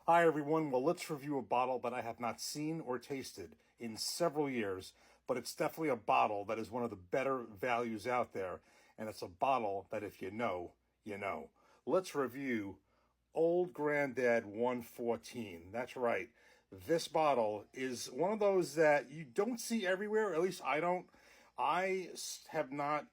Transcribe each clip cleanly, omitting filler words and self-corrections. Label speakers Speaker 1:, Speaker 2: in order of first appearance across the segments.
Speaker 1: Hi, everyone. Well, let's review a bottle that I have not seen or tasted in several years, but it's definitely a bottle that is one of the better values out there. And it's a bottle that if you know, you know. Let's review Old Grandad 114. That's right. This bottle is one of those that you don't see everywhere. At least I don't. Have not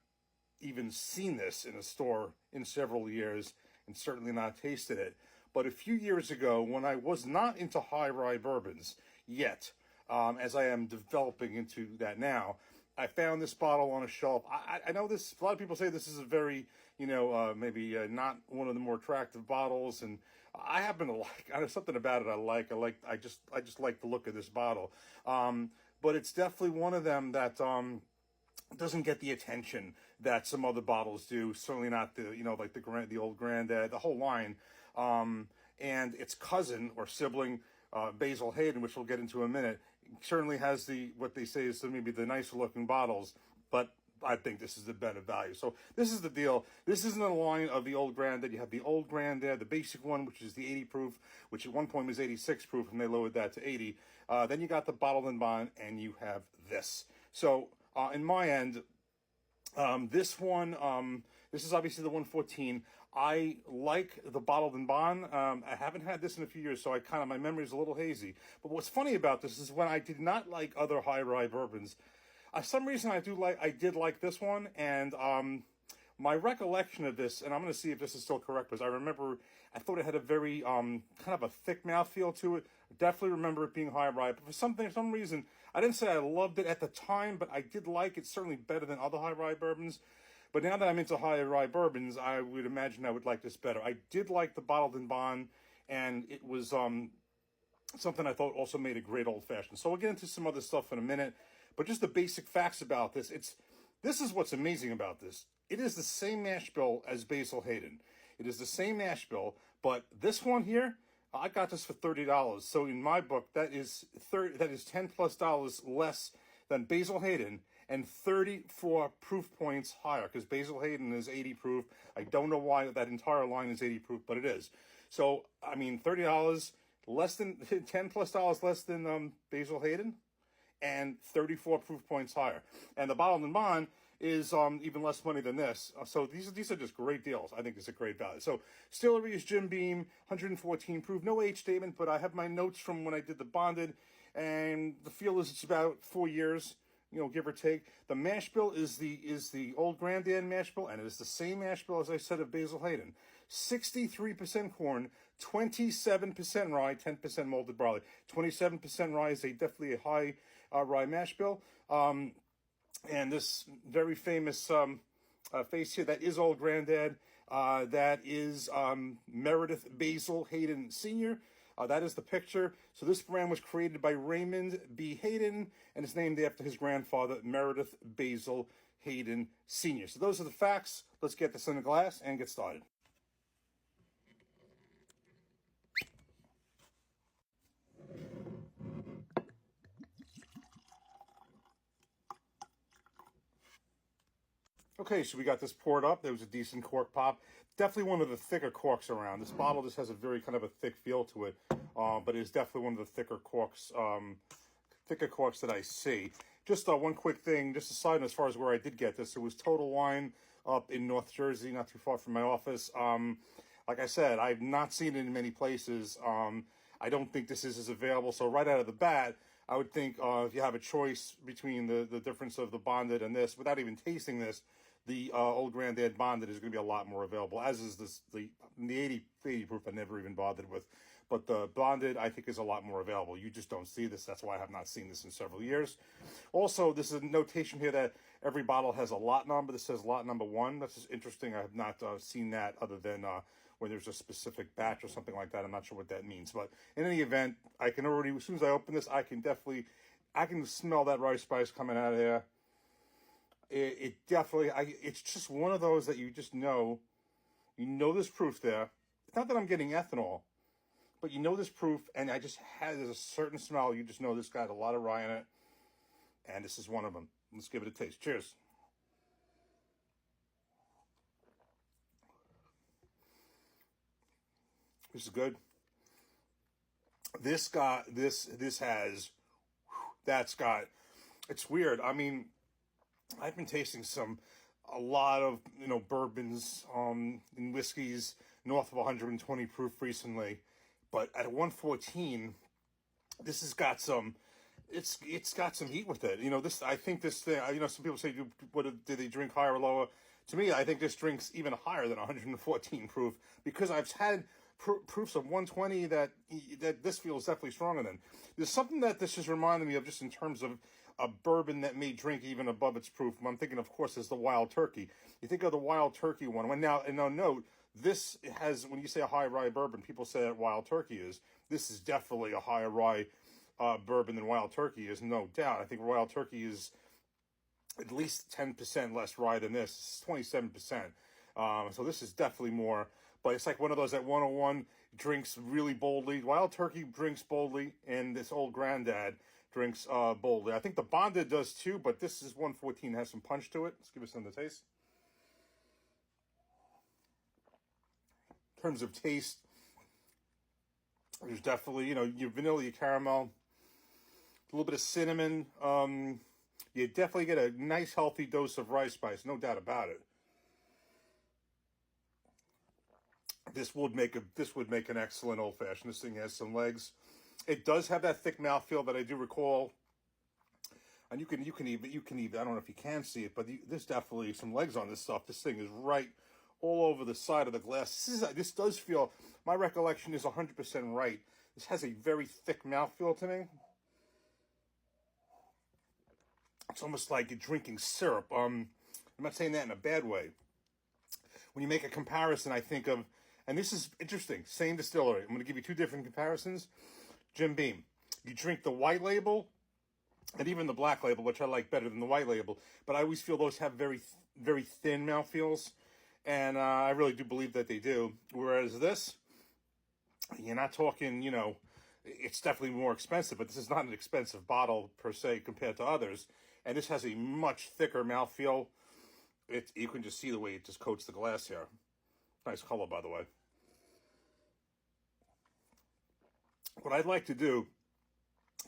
Speaker 1: even seen this in a store in several years and certainly not tasted it. But a few years ago, when I was not into high rye bourbons yet, as I am developing into that now, I found this bottle on a shelf. I know this. A lot of people say this is a very, maybe not one of the more attractive bottles, and I happen to like. There's something about it I like. I just like the look of this bottle. But it's definitely one of them that doesn't get the attention that some other bottles do. Certainly not like the old Grandad, the whole line. And its cousin or sibling, Basil Hayden, which we'll get into in a minute, certainly has what they say is maybe the nicer looking bottles, but I think this is the better value. So this is the deal. This isn't a line of the old Grandad. You have the old Grandad, the basic one, which is the 80 proof, which at one point was 86 proof, and they lowered that to 80. Then you got the bottled and bond, and you have this. So in my end, this is obviously the 114. I like the bottled and bond. I haven't had this in a few years, so my memory is a little hazy. But what's funny about this is when I did not like other high rye bourbons, some reason I did like this one, and my recollection of this, and I'm going to see if this is still correct, because I thought it had a very kind of a thick mouthfeel to it. I definitely remember it being high rye, but for some reason, I didn't say I loved it at the time, but I did like it, certainly better than other high rye bourbons. But now that I'm into high rye bourbons, I would imagine I would like this better. I did like the bottled and bond, and it was something I thought also made a great old fashioned. So we'll get into some other stuff in a minute, but just the basic facts about this. This is what's amazing about this. It is the same mash bill as Basil Hayden. It is the same mash bill, but this one here, I got this for $30. So in my book, that is $10 plus less than Basil Hayden and 34 proof points higher, because Basil Hayden is 80 proof. I don't know why that entire line is 80 proof, but it is. So I mean, $30 less than $10 plus less than Basil Hayden, and 34 proof points higher. And the bottled and bond is even less money than this. So these are just great deals. I think it's a great value. So Stillery is Jim Beam, 114 proof, no age statement, but I have my notes from when I did the bonded, and the feel is it's about 4 years, give or take. The mash bill is the old Grandad mash bill, and it is the same mash bill as I said of Basil Hayden. 63% corn, 27% rye, 10% malted barley. 27% rye is definitely a high rye mash bill. And this very famous face here, that is old Grandad. That is Meredith Basil Hayden Sr. That is the picture. So this brand was created by Raymond B. Hayden and is named after his grandfather, Meredith Basil Hayden Sr. So those are the facts. Let's get this in a glass and get started. Okay, so we got this poured up. There was a decent cork pop. Definitely one of the thicker corks around. This bottle just has a very kind of a thick feel to it, but it is definitely one of the thicker corks that I see. Just one quick thing, just a side note as far as where I did get this. It was Total Wine up in North Jersey, not too far from my office. Like I said, I've not seen it in many places. I don't think this is as available. So right out of the bat, I would think if you have a choice between the difference of the bonded and this, without even tasting this, the old Grandad bonded is going to be a lot more available, as is the 80 proof I never even bothered with. But the bonded, I think, is a lot more available. You just don't see this. That's why I have not seen this in several years. Also, this is a notation here that every bottle has a lot number. This says lot number 1. That's just interesting. I have not seen that other than when there's a specific batch or something like that. I'm not sure what that means. But in any event, I can already, as soon as I open this, I can smell that rice spice coming out of here. It definitely, it's just one of those that you just know, there's proof there. It's not that I'm getting ethanol, but there's proof, and there's a certain smell. You just know this got a lot of rye in it, and this is one of them. Let's give it a taste. Cheers. This is good. This has, that's got, it's weird. I mean, I've been tasting a lot of, bourbons, and whiskeys north of 120 proof recently, but at 114, this has got some, it's got some heat with it. I think this thing, some people say, did they drink higher or lower? To me, I think this drink's even higher than 114 proof, because I've had proofs of 120 that this feels definitely stronger than. There's something that this is reminding me of, just in terms of a bourbon that may drink even above its proof. I'm thinking, of course, is the Wild Turkey. You think of the Wild Turkey one. And now note, this has, when you say a high rye bourbon, people say that Wild Turkey is. This is definitely a higher rye bourbon than Wild Turkey is, no doubt. I think Wild Turkey is at least 10% less rye than this. It's 27%. So this is definitely more. But it's like one of those that 101 drinks really boldly. Wild Turkey drinks boldly, and this Old Grandad drinks boldly. I think the Bonded does too, but this is 114, has some punch to it. Let's give it some of the taste. In terms of taste, there's definitely, your vanilla, your caramel, a little bit of cinnamon. You definitely get a nice healthy dose of rice spice, no doubt about it. This would make an excellent old fashioned. This thing has some legs. It does have that thick mouthfeel that I do recall, and you can even, I don't know if you can see it, but there's definitely some legs on this stuff. This thing is right all over the side of the glass. This does feel, my recollection is 100% right. This has a very thick mouthfeel to me. It's almost like you're drinking syrup. I'm not saying that in a bad way. When you make a comparison, I think of, and this is interesting, same distillery. I'm going to give you two different comparisons. Jim Beam. You drink the white label and even the black label, which I like better than the white label, but I always feel those have very, very thin mouthfeels, and I really do believe that they do. Whereas this, you're not talking, it's definitely more expensive, but this is not an expensive bottle per se compared to others, and this has a much thicker mouthfeel. You can just see the way it just coats the glass here. Nice color, by the way. What I'd like to do,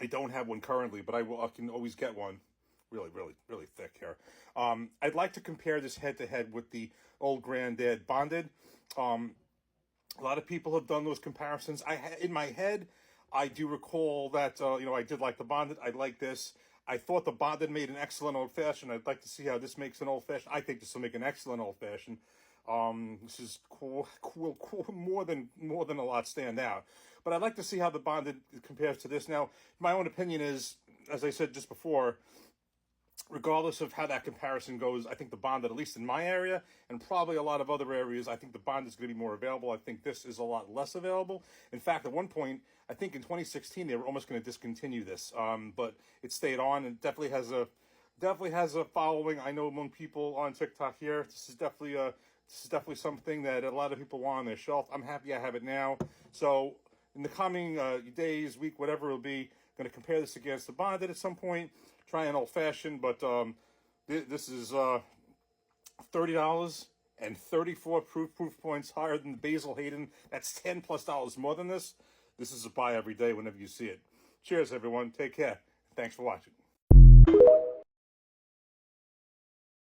Speaker 1: I don't have one currently, but I can always get one. Really, really, really thick here. I'd like to compare this head-to-head with the Old Grandad Bonded. A lot of people have done those comparisons. In my head, I do recall that, I did like the Bonded. I like this. I thought the Bonded made an excellent old-fashioned. I'd like to see how this makes an old-fashioned. I think this will make an excellent old-fashioned. This is cool, more than a lot stand out. But I'd like to see how the Bonded compares to this. Now, my own opinion is, as I said just before, regardless of how that comparison goes, I think the Bonded, at least in my area, and probably a lot of other areas, I think the Bonded is going to be more available. I think this is a lot less available. In fact, at one point, I think in 2016, they were almost going to discontinue this, but it stayed on, and definitely has a following. I know among people on TikTok here. This is definitely something that a lot of people want on their shelf. I'm happy I have it now. So in the coming days, week, whatever it'll be, going to compare this against the Bonded at some point. Try an old-fashioned, but this is $30 and 34 proof points higher than the Basil Hayden. That's $10+ more than this. This is a buy every day whenever you see it. Cheers, everyone. Take care. Thanks for watching.